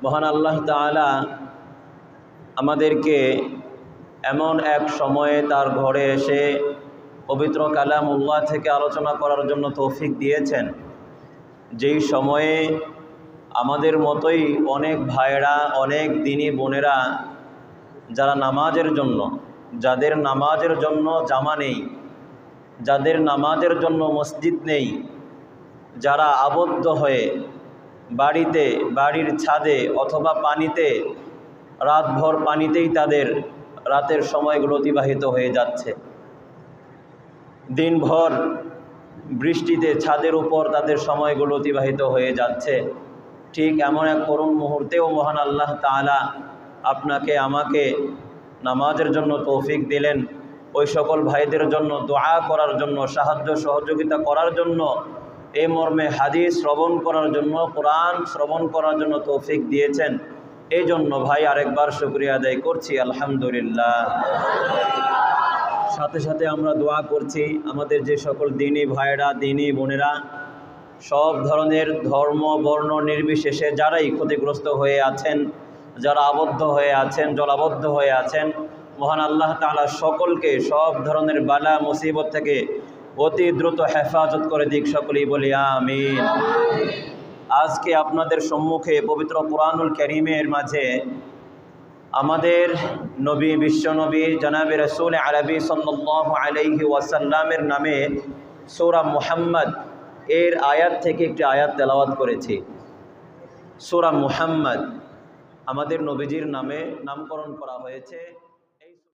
মহান আল্লাহ তাআলা আমাদেরকে এমন এক সময়ে তার ঘরে এসে পবিত্র কালামুল্লাহ থেকে আলোচনা করার জন্য তৌফিক দিয়েছেন, যেই সময়ে আমাদের মতোই অনেক ভাইরা, অনেক দিনী বোনেরা যারা নামাজের জন্য, যাদের নামাজের জন্য জামা নেই, যাদের নামাজের জন্য মসজিদ নেই, যারা আবদ্ধ হয়ে বাড়িতে, বাড়ির ছাদে অথবা পানিতে, রাতভর পানিতেই তাদের রাতের সময়গুলো অতিবাহিত হয়ে যাচ্ছে। দিনভর বৃষ্টিতে ছাদের উপর তাদের সময়গুলো অতিবাহিত হয়ে যাচ্ছে। ঠিক এমন এক করুণ মুহূর্তেও মহান আল্লাহ তাআলা আপনাকে আমাকে নামাজের জন্য তৌফিক দিলেন। ওই সকল ভাইদের জন্য দোয়া করার জন্য, সাহায্য সহযোগিতা করার জন্য, এই মর্মে হাদিস শ্রবণ করার জন্য, কোরআন শ্রবণ করার জন্য তৌফিক দিয়েছেন। এই জন্য ভাই আরেকবার শুকরিয়া আদায় করছি, আলহামদুলিল্লাহ। সাথে সাথে আমরা দোয়া করছি আমাদের যে সকল দিনী ভাইরা, দিনী বোনেরা, সব ধরনের ধর্ম বর্ণ নির্বিশেষে যারাই ক্ষতিগ্রস্ত হয়ে আছেন, যারা আবদ্ধ হয়ে আছেন, জলাবদ্ধ হয়ে আছেন, মহান আল্লাহ তাআলা সকলকে সব ধরনের বালা মুসিবত থেকে অতি দ্রুত হেফাজত করে দিক, সকলেই বলি আমিন। আজকে আপনাদের সম্মুখে পবিত্র কুরআনুল কারীমের মাঝে আমাদের নবী, বিশ্বনবী জনাবে রাসূল আরবি সাল্লাল্লাহু আলাইহি ওয়াসাল্লামের নামে সূরা মুহাম্মদ এর আয়াত থেকে একটি আয়াত তেলাওয়াত করেছি। সূরা মুহাম্মদ আমাদের নবীজির নামে নামকরণ করা হয়েছে।